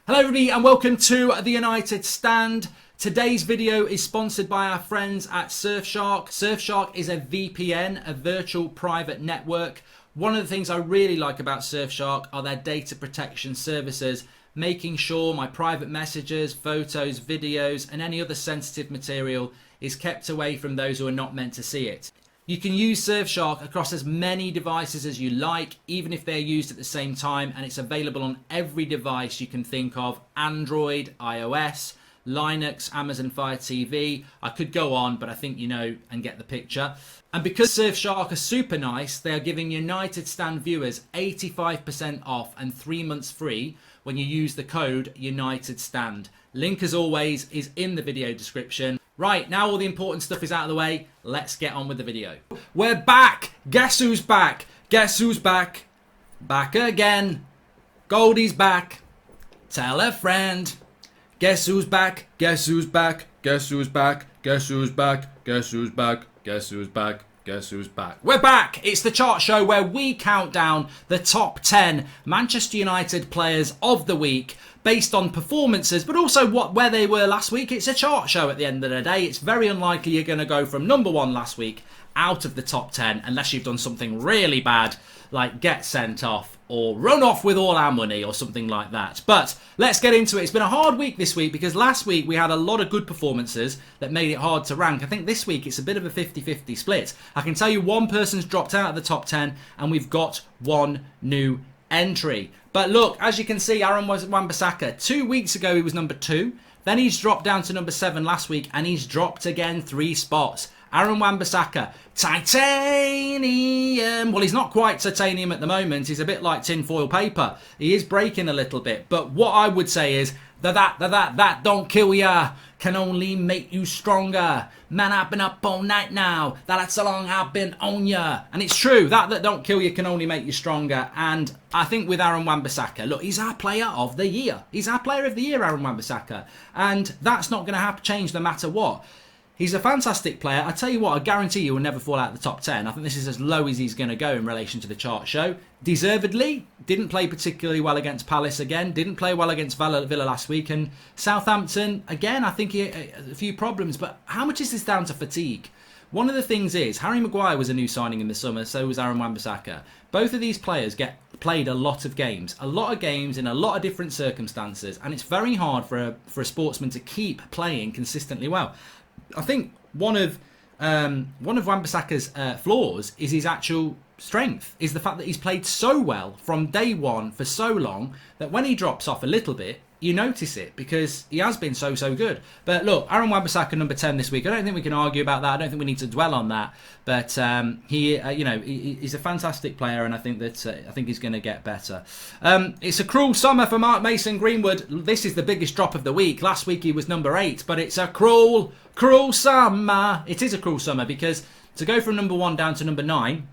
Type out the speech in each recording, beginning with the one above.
Hello everybody and welcome to the United Stand. Today's video is sponsored by our friends at Surfshark. Surfshark is a VPN, a virtual private network. One of the things I really like about Surfshark are their data protection services, making sure my private messages, photos, videos and any other sensitive material is kept away from those who are not meant to see it. You can use Surfshark across as many devices as you like, even if they're used at the same time, and it's available on every device you can think of: Android, iOS, Linux, Amazon Fire TV. I could go on, but I think you know and get the picture. And because Surfshark are super nice, they are giving United Stand viewers 85% off and 3 months free when you use the code United Stand. Link, as always, is in the video description. Right, now all the important stuff is out of the way, let's get on with the video. We're back! Guess who's back? Guess who's back? Back again. Goldie's back. Tell a friend. Guess who's back? Guess who's back? Guess who's back? Guess who's back? Guess who's back? Guess who's back? Guess who's back? We're back! It's the chart show where we count down the top 10 Manchester United players of the week based on performances, but also where they were last week. It's a chart show at the end of the day. It's very unlikely you're going to go from number 1 last week out of the top 10 unless you've done something really bad, like get sent off or run off with all our money or something like that. But let's get into it. It's been a hard week this week because last week we had a lot of good performances that made it hard to rank. I think this week it's a bit of a 50-50 split. I can tell you one person's dropped out of the top 10 and we've got one new entry. But look, as you can see, Aaron Wan-Bissaka, 2 weeks ago he was number 2. Then he's dropped down to number 7 last week and he's dropped again 3 spots. Aaron Wan-Bissaka, titanium. Well, he's not quite titanium at the moment. He's a bit like tinfoil paper. He is breaking a little bit. But what I would say is that don't kill ya, can only make you stronger. Man, I've been up all night now. That's how long I've been on ya. And it's true. That don't kill you can only make you stronger. And I think with Aaron Wan-Bissaka, look, he's our player of the year. He's our player of the year, Aaron Wan-Bissaka. And that's not going to have to change no matter what. He's a fantastic player. I tell you what, I guarantee you will never fall out of the top 10. I think this is as low as he's going to go in relation to the chart show. Deservedly, didn't play particularly well against Palace again. Didn't play well against Villa last week. And Southampton, again, I think he had a few problems. But how much is this down to fatigue? One of the things is, Harry Maguire was a new signing in the summer, so was Aaron Wan-Bissaka. Both of these players played a lot of games in a lot of different circumstances. And it's very hard for a sportsman to keep playing consistently well. I think one of Wan-Bissaka's flaws is his actual strength, is the fact that he's played so well from day one for so long that when he drops off a little bit, you notice it because he has been so good. But look, Aaron Wan-Bissaka number 10 this week. I don't think we can argue about that. I don't think we need to dwell on that. But he's a fantastic player, and I think that he's going to get better. It's a cruel summer for Mason Greenwood. This is the biggest drop of the week. Last week he was number 8, but it's a cruel summer. It is a cruel summer because to go from number 1 down to number 9,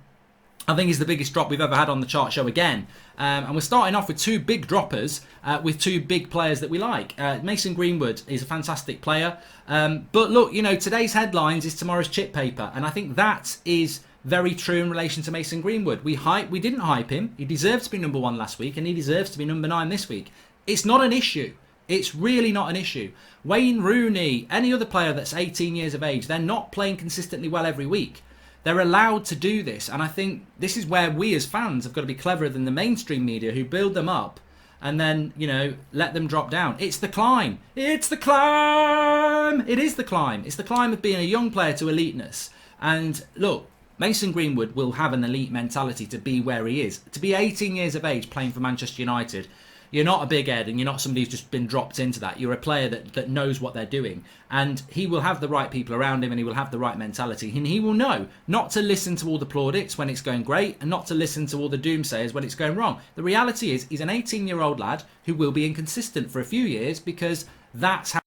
I think is the biggest drop we've ever had on the chart show again. And we're starting off with 2 big droppers with 2 big players that we like. Mason Greenwood is a fantastic player. But look, today's headlines is tomorrow's chip paper. And I think that is very true in relation to Mason Greenwood. We didn't hype him. He deserved to be number 1 last week and he deserves to be number 9 this week. It's not an issue. It's really not an issue. Wayne Rooney, any other player that's 18 years of age, they're not playing consistently well every week. They're allowed to do this, and I think this is where we as fans have got to be cleverer than the mainstream media who build them up and then, let them drop down. It's the climb. It's the climb. It is the climb. It's the climb of being a young player to eliteness. And look, Mason Greenwood will have an elite mentality to be where he is. To be 18 years of age playing for Manchester United, you're not a big head and you're not somebody who's just been dropped into that. You're a player that knows what they're doing. And he will have the right people around him and he will have the right mentality. And he will know not to listen to all the plaudits when it's going great and not to listen to all the doomsayers when it's going wrong. The reality is he's an 18-year-old lad who will be inconsistent for a few years because that's how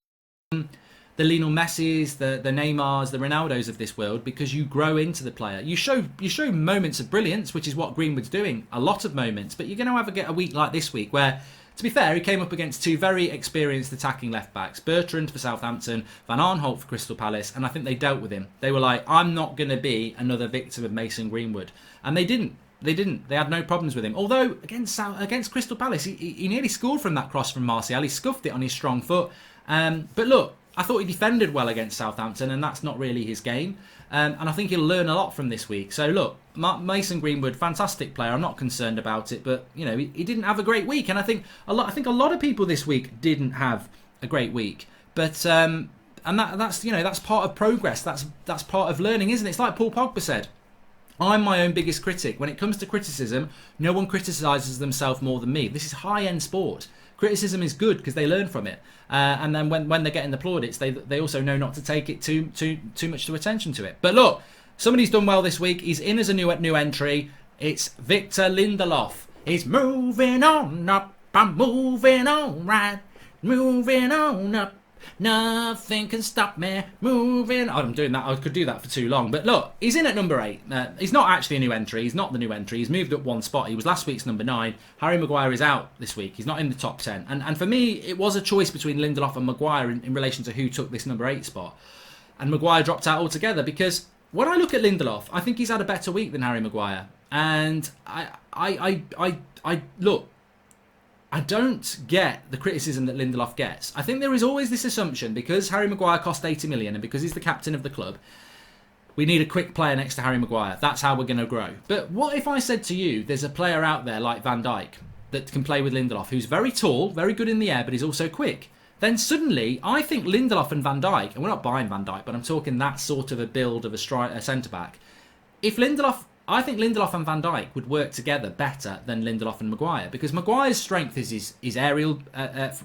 the Lionel Messis, the Neymars, the Ronaldos of this world, because you grow into the player. You show moments of brilliance, which is what Greenwood's doing, a lot of moments, but you're going to get a week like this week where, to be fair, he came up against 2 very experienced attacking left-backs, Bertrand for Southampton, Van Aanholt for Crystal Palace, and I think they dealt with him. They were like, I'm not going to be another victim of Mason Greenwood. And they didn't. They didn't. They had no problems with him. Although against Crystal Palace, he nearly scored from that cross from Martial. He scuffed it on his strong foot. But look, I thought he defended well against Southampton, and that's not really his game. And I think he'll learn a lot from this week. So look, Mason Greenwood, fantastic player. I'm not concerned about it, but you know he didn't have a great week, and I think a lot of people this week didn't have a great week. But and that's part of progress. That's part of learning, isn't it? It's like Paul Pogba said. I'm my own biggest critic. When it comes to criticism, no one criticises themselves more than me. This is high-end sport. Criticism is good because they learn from it, and then when they're getting the plaudits, they also know not to take it too much attention to it. But look, somebody's done well this week. He's in as a new entry. It's Victor Lindelof. He's moving on up. I'm moving on right, moving on up. Nothing can stop me moving. I'm doing that. I could do that for too long. But look, he's in at number 8. He's not actually a new entry. He's not the new entry. He's moved up one spot. He was last week's number 9. Harry Maguire is out this week. He's not in the top 10. And for me, it was a choice between Lindelof and Maguire in relation to who took this number 8 spot. And Maguire dropped out altogether because when I look at Lindelof, I think he's had a better week than Harry Maguire. And I look, I don't get the criticism that Lindelof gets. I think there is always this assumption, because Harry Maguire cost 80 million and because he's the captain of the club, we need a quick player next to Harry Maguire. That's how we're going to grow. But what if I said to you, there's a player out there like Van Dijk that can play with Lindelof, who's very tall, very good in the air, but he's also quick? Then suddenly, I think Lindelof and Van Dijk, and we're not buying Van Dijk, but I'm talking that sort of a build of a centre-back. I think Lindelof and Van Dijk would work together better than Lindelof and Maguire, because Maguire's strength is his aerial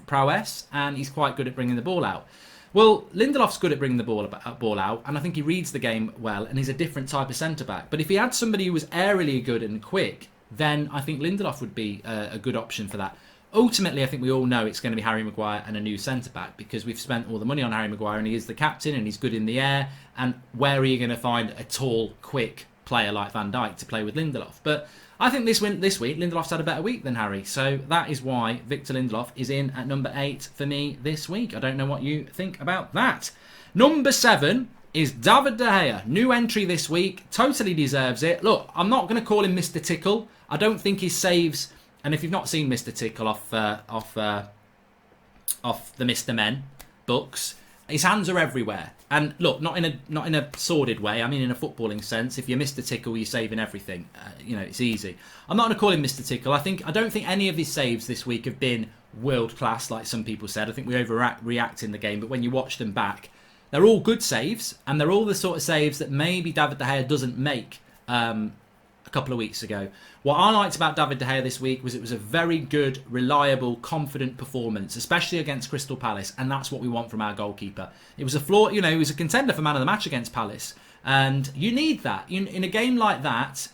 prowess, and he's quite good at bringing the ball out. Well, Lindelof's good at bringing the ball out, and I think he reads the game well, and he's a different type of centre-back. But if he had somebody who was aerially good and quick, then I think Lindelof would be a good option for that. Ultimately, I think we all know it's going to be Harry Maguire and a new centre-back, because we've spent all the money on Harry Maguire, and he is the captain, and he's good in the air, and where are you going to find a tall, quick player like Van Dijk to play with Lindelof? But I think this week Lindelof's had a better week than Harry, so that is why Victor Lindelof is in at number 8 for me this week. I don't know what you think about that. Number 7 is David De Gea, new entry this week, totally deserves it. Look, I'm not going to call him Mr. Tickle. I don't think his saves, and if you've not seen Mr. Tickle off the Mr. Men books, his hands are everywhere. And look, not in a sordid way. I mean, in a footballing sense. If you're Mr. Tickle, you're saving everything. It's easy. I'm not going to call him Mr. Tickle. I don't think any of his saves this week have been world class, like some people said. I think we overreact in the game. But when you watch them back, they're all good saves, and they're all the sort of saves that maybe David De Gea doesn't make a couple of weeks ago. What I liked about David De Gea this week was it was a very good, reliable, confident performance, especially against Crystal Palace, and that's what we want from our goalkeeper. It was a flaw, he was a contender for man of the match against Palace, and you need that. In a game like that,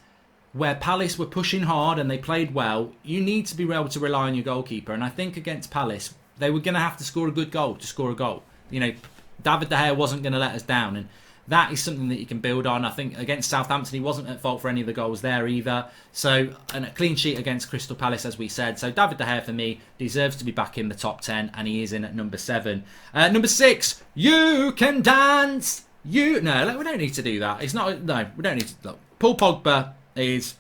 where Palace were pushing hard and they played well, you need to be able to rely on your goalkeeper, and I think against Palace, they were going to have to score a good goal to score a goal. David De Gea wasn't going to let us down, and that is something that you can build on. I think against Southampton, he wasn't at fault for any of the goals there either. So, and a clean sheet against Crystal Palace, as we said. So, David De Gea, for me, deserves to be back in the top 10, and he is in at number 7. Number 6, you can dance. No, we don't need to do that. We don't need to. Look, Paul Pogba is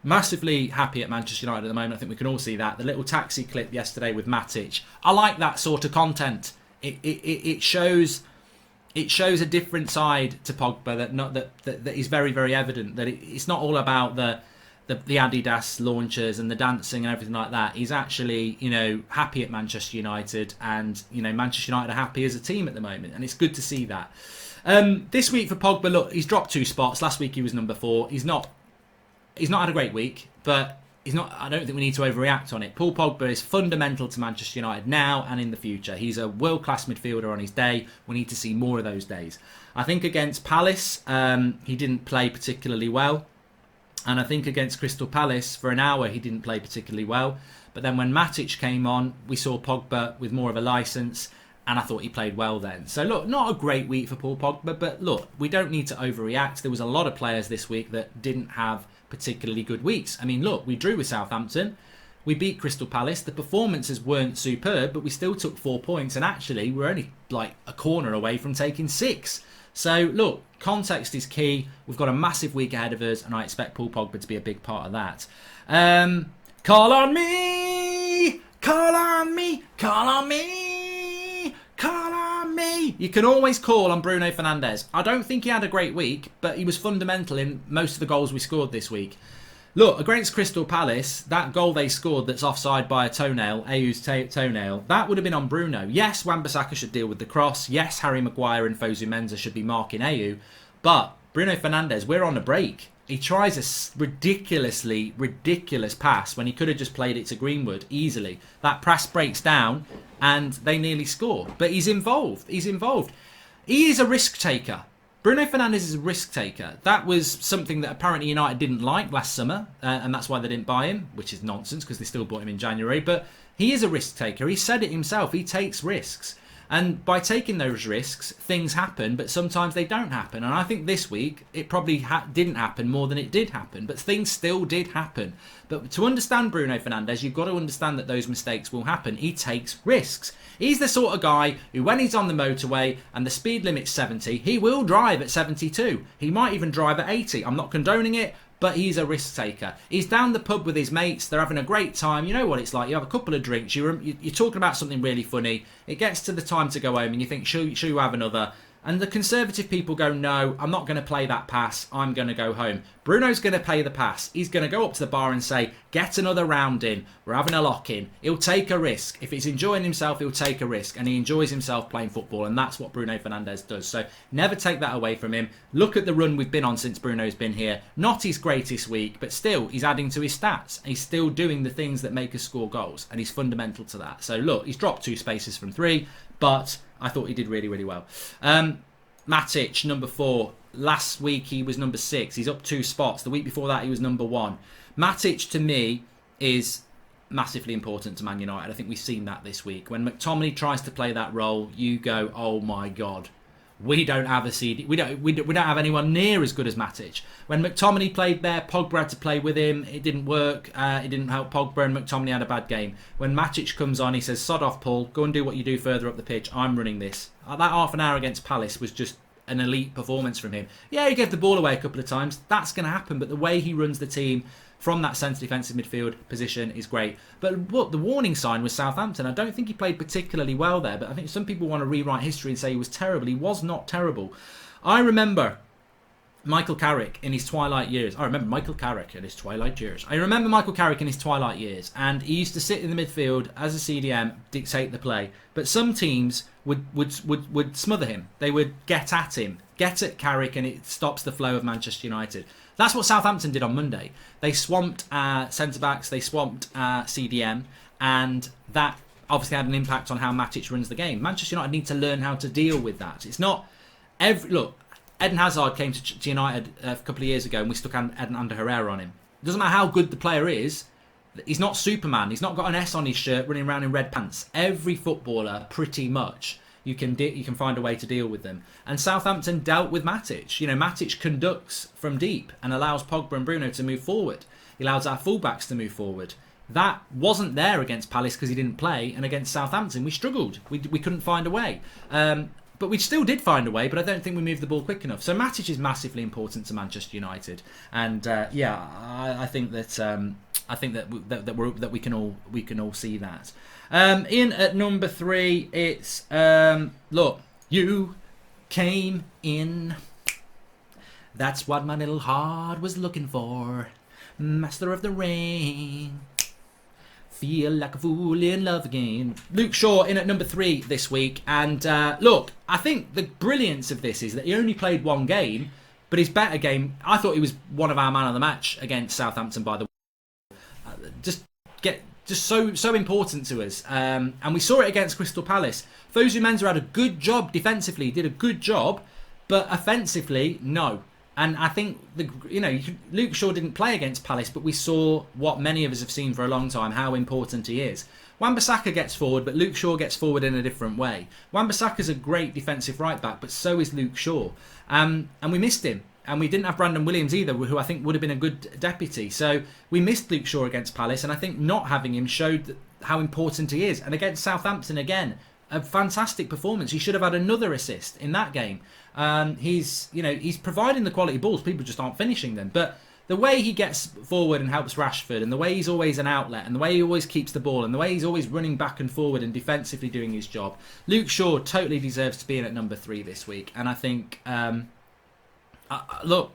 massively happy at Manchester United at the moment. I think we can all see that. The little taxi clip yesterday with Matich. I like that sort of content. It shows a different side to Pogba that is very, very evident. That it's not all about the Adidas launchers and the dancing and everything like that. He's actually, happy at Manchester United, and Manchester United are happy as a team at the moment, and it's good to see that. This week for Pogba, look, he's dropped 2 spots. Last week he was number 4. He's not had a great week, but I don't think we need to overreact on it. Paul Pogba is fundamental to Manchester United now and in the future. He's a world-class midfielder on his day. We need to see more of those days. I think against Palace, he didn't play particularly well. And I think against Crystal Palace, for an hour, he didn't play particularly well. But then when Matich came on, we saw Pogba with more of a licence, and I thought he played well then. So look, not a great week for Paul Pogba, but look, we don't need to overreact. There was a lot of players this week that didn't have particularly good weeks. I mean, look, we drew with Southampton, we beat Crystal Palace. The performances weren't superb, but we still took 4 points, and actually we're only like a corner away from taking 6. So look, context is key. We've got a massive week ahead of us, and I expect Paul Pogba to be a big part of that. Call on me, call on me, call on me, call on me. You can always call on Bruno Fernandes. I don't think he had a great week, but he was fundamental in most of the goals we scored this week. Look, against Crystal Palace, that goal they scored that's offside by a toenail, Ayu's toenail, that would have been on Bruno. Yes, Wan-Bissaka should deal with the cross. Yes, Harry Maguire and Fosu Mensah should be marking Ayew. But Bruno Fernandes, we're on a break. He tries a ridiculously ridiculous pass when he could have just played it to Greenwood easily. That pass breaks down and they nearly score. But he's involved. He's involved. He is a risk taker. Bruno Fernandes is a risk taker. That was something that apparently United didn't like last summer, and that's why they didn't buy him, which is nonsense because they still bought him in January. But he is a risk taker. He said it himself. He takes risks. And by taking those risks, things happen, but sometimes they don't happen. And I think this week, it probably didn't happen more than it did happen. But things still did happen. But to understand Bruno Fernandes, you've got to understand that those mistakes will happen. He takes risks. He's the sort of guy who, when he's on the motorway and the speed limit's 70, he will drive at 72. He might even drive at 80. I'm not condoning it, but he's a risk taker. He's down the pub with his mates. They're having a great time. You know what it's like. You have a couple of drinks. You're talking about something really funny. It gets to the time to go home and you think, should you have another? And the Conservative people go, no, I'm not going to play that pass. I'm going to go home. Bruno's going to play the pass. He's going to go up to the bar and say, get another round in. We're having a lock-in. He'll take a risk. If he's enjoying himself, he'll take a risk. And he enjoys himself playing football. And that's what Bruno Fernandes does. So never take that away from him. Look at the run we've been on since Bruno's been here. Not his greatest week, but still, he's adding to his stats. He's still doing the things that make us score goals. And he's fundamental to that. So look, he's dropped 2 spaces from 3. But I thought he did really, really well. Matich, number 4. Last week he was number 6. He's up 2 spots. The week before that he was number 1. Matic, to me, is massively important to Man United. I think we've seen that this week. When McTominay tries to play that role, you go, oh my God. We don't have a CD. We don't have anyone near as good as Matich. When McTominay played there, Pogba had to play with him. It didn't work. It didn't help Pogba, and McTominay had a bad game. When Matich comes on, he says, sod off, Paul. Go and do what you do further up the pitch. I'm running this. That half an hour against Palace was just an elite performance from him. Yeah, he gave the ball away a couple of times. That's going to happen. But the way he runs the team from that centre defensive midfield position is great. But look, the warning sign was Southampton. I don't think he played particularly well there, but I think some people want to rewrite history and say he was terrible. He was not terrible. I remember Michael Carrick in his twilight years. I remember Michael Carrick in his twilight years. And he used to sit in the midfield as a CDM, dictate the play. But some teams would smother him. They would get at him, get at Carrick, and it stops the flow of Manchester United. That's what Southampton did on Monday. They swamped centre-backs, they swamped CDM, and that obviously had an impact on how Matich runs the game. Manchester United need to learn how to deal with that. It's not look, Eden Hazard came to United a couple of years ago and we stuck Ander Herrera on him. It doesn't matter how good the player is. He's not Superman. He's not got an S on his shirt running around in red pants. Every footballer, pretty much, you can find a way to deal with them. And Southampton dealt with Matich. You know, Matich conducts from deep and allows Pogba and Bruno to move forward. He allows our fullbacks to move forward. That wasn't there against Palace because he didn't play, and against Southampton we struggled. We couldn't find a way. But we still did find a way, but I don't think we moved the ball quick enough. So Matich is massively important to Manchester United, and I think that we can all see that. In at number 3, it's look, you came in. That's what my little heart was looking for. Master of the rain. Feel like a fool in love again. Luke Shaw in at number 3 this week. And look, I think the brilliance of this is that he only played 1 game, but his better game, I thought he was one of our man of the match against Southampton, by the way. Just so important to us. And we saw it against Crystal Palace. Fosu Mensah had a good job defensively, did a good job, but offensively, no. And I think Luke Shaw didn't play against Palace, but we saw what many of us have seen for a long time, how important he is. Wan-Bissaka gets forward, but Luke Shaw gets forward in a different way. Wan-Bissaka's a great defensive right back, but so is Luke Shaw. And we missed him. And we didn't have Brandon Williams either, who I think would have been a good deputy. So we missed Luke Shaw against Palace, and I think not having him showed how important he is. And against Southampton again, a fantastic performance. He should have had another assist in that game. He's providing the quality balls. People just aren't finishing them. But the way he gets forward and helps Rashford, and the way he's always an outlet, and the way he always keeps the ball, and the way he's always running back and forward and defensively doing his job, Luke Shaw totally deserves to be in at number 3 this week. And I think, look,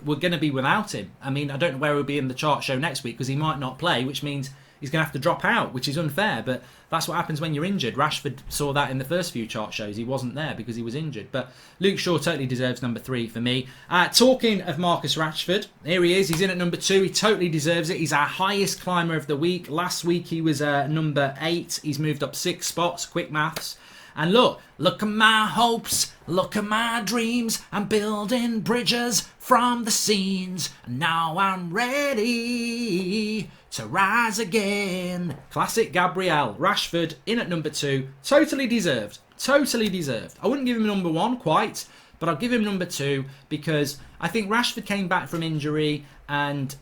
we're going to be without him. I mean, I don't know where he'll be in the chart show next week because he might not play, which means he's going to have to drop out, which is unfair. But that's what happens when you're injured. Rashford saw that in the first few chart shows. He wasn't there because he was injured. But Luke Shaw totally deserves number 3 for me. Talking of Marcus Rashford, here he is. He's in at number 2. He totally deserves it. He's our highest climber of the week. Last week he was number 8. He's moved up 6 spots. Quick maths. And look at my hopes, look at my dreams. I'm building bridges from the scenes. And now I'm ready to rise again. Classic Gabriel. Rashford in at number 2. Totally deserved. Totally deserved. I wouldn't give him number 1 quite, but I'll give him number 2 because I think Rashford came back from injury and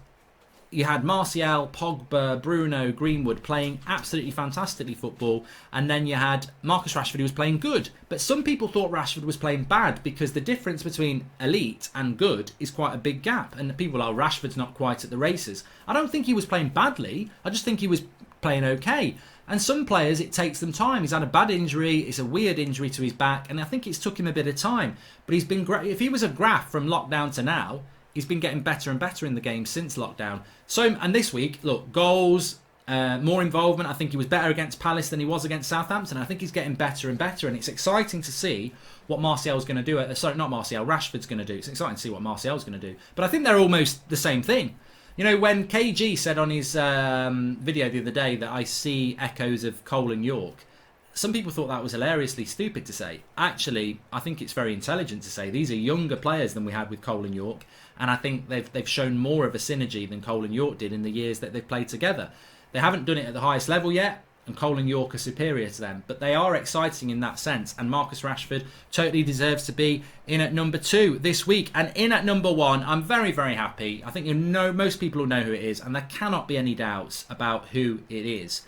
you had Martial, Pogba, Bruno, Greenwood playing absolutely fantastically football. And then you had Marcus Rashford who was playing good. But some people thought Rashford was playing bad because the difference between elite and good is quite a big gap. And people are, Rashford's not quite at the races. I don't think he was playing badly. I just think he was playing okay. And some players, it takes them time. He's had a bad injury. It's a weird injury to his back. And I think it's took him a bit of time. But he's been great. If he was a graph from lockdown to now, he's been getting better and better in the game since lockdown. So, and this week, look, goals, more involvement. I think he was better against Palace than he was against Southampton. I think he's getting better and better, and it's exciting to see what Martial's going to do. Rashford's going to do. It's exciting to see what Martial's going to do. But I think they're almost the same thing. You know, when KG said on his video the other day that I see echoes of Cole and York, some people thought that was hilariously stupid to say. Actually, I think it's very intelligent to say. These are younger players than we had with Cole and York, and I think they've shown more of a synergy than Cole and York did in the years that they've played together. They haven't done it at the highest level yet, and Cole and York are superior to them, but they are exciting in that sense, and Marcus Rashford totally deserves to be in at number 2 this week. And in at number 1, I'm very, very happy. I think most people will know who it is, and there cannot be any doubts about who it is.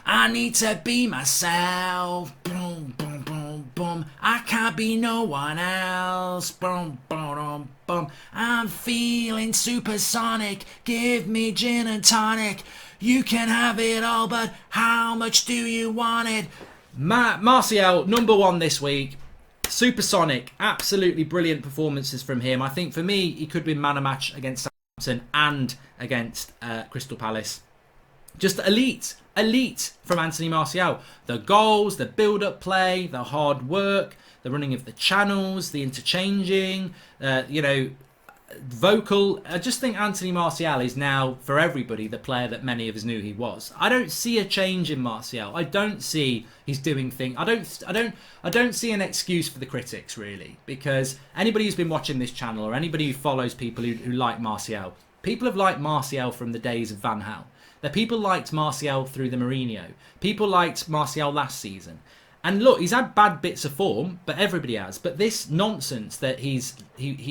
I need to be myself. Boom, boom, boom, boom. I can't be no one else. Boom, boom, boom, boom. I'm feeling supersonic. Give me gin and tonic. You can have it all, but how much do you want it? Martial, number 1 this week. Supersonic. Absolutely brilliant performances from him. I think for me, he could be man of match against Southampton and against Crystal Palace. Just elite from Anthony Martial. The goals, the build-up play, the hard work, the running of the channels, the interchanging, vocal. I just think Anthony Martial is now, for everybody, the player that many of us knew he was. I don't see a change in Martial. I don't see he's doing things. I don't see an excuse for the critics, really, because anybody who's been watching this channel or anybody who follows people who like Martial, people have liked Martial from the days of Van Gaal. That people liked Martial through the Mourinho. People liked Martial last season. And look, he's had bad bits of form, but everybody has. But this nonsense that he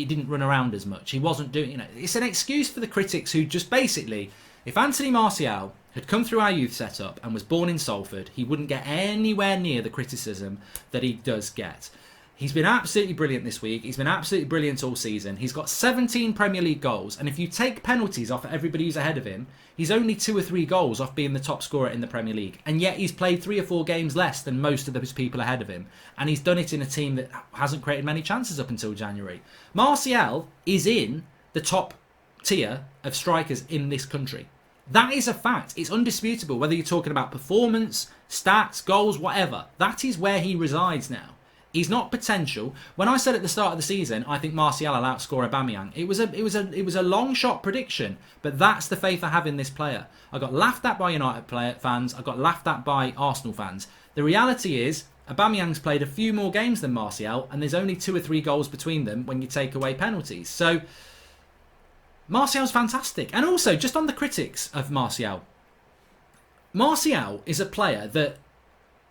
didn't run around as much, he wasn't doing, it's an excuse for the critics who just basically, if Anthony Martial had come through our youth setup and was born in Salford, he wouldn't get anywhere near the criticism that he does get. He's been absolutely brilliant this week. He's been absolutely brilliant all season. He's got 17 Premier League goals. And if you take penalties off everybody who's ahead of him, he's only 2 or 3 goals off being the top scorer in the Premier League. And yet he's played 3 or 4 games less than most of those people ahead of him. And he's done it in a team that hasn't created many chances up until January. Martial is in the top tier of strikers in this country. That is a fact. It's undisputable. Whether you're talking about performance, stats, goals, whatever. That is where he resides now. He's not potential. When I said at the start of the season, I think Martial will outscore Aubameyang. It was a long shot prediction, but that's the faith I have in this player. I got laughed at by United fans. I got laughed at by Arsenal fans. The reality is, Aubameyang's played a few more games than Martial, and there's only 2 or 3 goals between them when you take away penalties. So Martial's fantastic. And also, just on the critics of Martial, Martial is a player that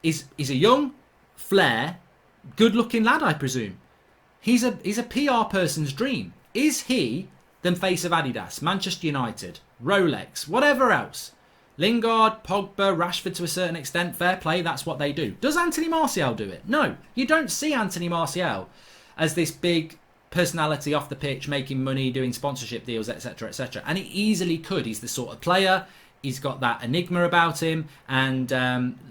is a young, flair, good-looking lad, I presume. He's a PR person's dream. Is he the face of Adidas, Manchester United, Rolex, whatever else? Lingard, Pogba, Rashford to a certain extent, fair play, that's what they do. Does Anthony Martial do it? No. You don't see Anthony Martial as this big personality off the pitch, making money, doing sponsorship deals, etc., etc. And he easily could. He's the sort of player, he's got that enigma about him, and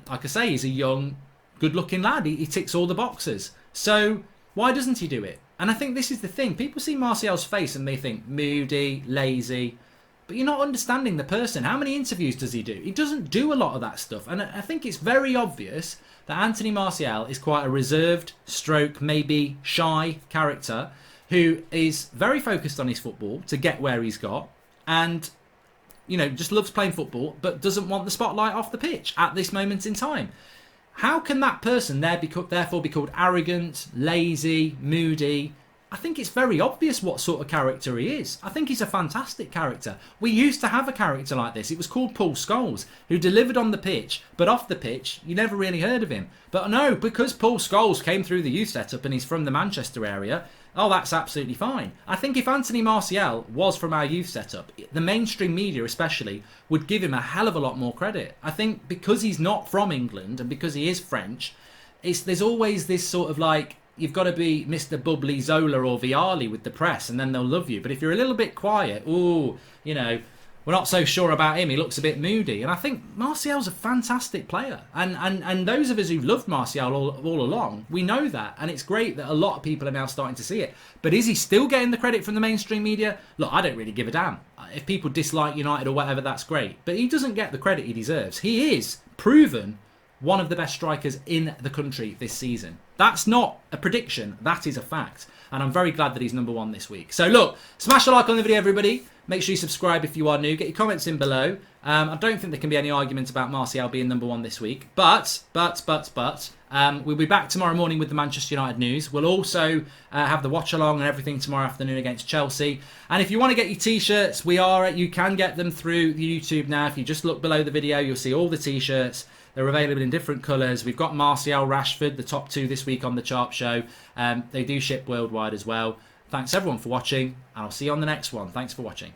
like I say, he's a young, good-looking lad. He ticks all the boxes. So why doesn't he do it? And I think this is the thing. People see Martial's face and they think moody, lazy, but you're not understanding the person. How many interviews does he do? He doesn't do a lot of that stuff. And I think it's very obvious that Anthony Martial is quite a reserved, stroke, maybe shy character who is very focused on his football to get where he's got, and just loves playing football, but doesn't want the spotlight off the pitch at this moment in time. How can that person therefore be called arrogant, lazy, moody? I think it's very obvious what sort of character he is. I think he's a fantastic character. We used to have a character like this. It was called Paul Scholes, who delivered on the pitch, but off the pitch, you never really heard of him. But no, because Paul Scholes came through the youth setup and he's from the Manchester area, oh, that's absolutely fine. I think if Anthony Martial was from our youth setup, the mainstream media especially would give him a hell of a lot more credit. I think because he's not from England and because he is French, there's always this sort of like, you've got to be Mr. Bubbly Zola or Vialli with the press and then they'll love you. But if you're a little bit quiet, we're not so sure about him, he looks a bit moody. And I think Martial's a fantastic player. And those of us who've loved Martial all along, we know that. And it's great that a lot of people are now starting to see it. But is he still getting the credit from the mainstream media? Look, I don't really give a damn. If people dislike United or whatever, that's great. But he doesn't get the credit he deserves. He is proven one of the best strikers in the country this season. That's not a prediction, that is a fact. And I'm very glad that he's number one this week. So look, smash a like on the video, everybody. Make sure you subscribe if you are new. Get your comments in below. I don't think there can be any argument about Martial being number one this week. But, we'll be back tomorrow morning with the Manchester United news. We'll also have the watch along and everything tomorrow afternoon against Chelsea. And if you want to get your t-shirts, you can get them through YouTube now. If you just look below the video, you'll see all the t-shirts. They're available in different colours. We've got Martial, Rashford, the top two this week on the Sharp Show. They do ship worldwide as well. Thanks everyone for watching, and I'll see you on the next one. Thanks for watching.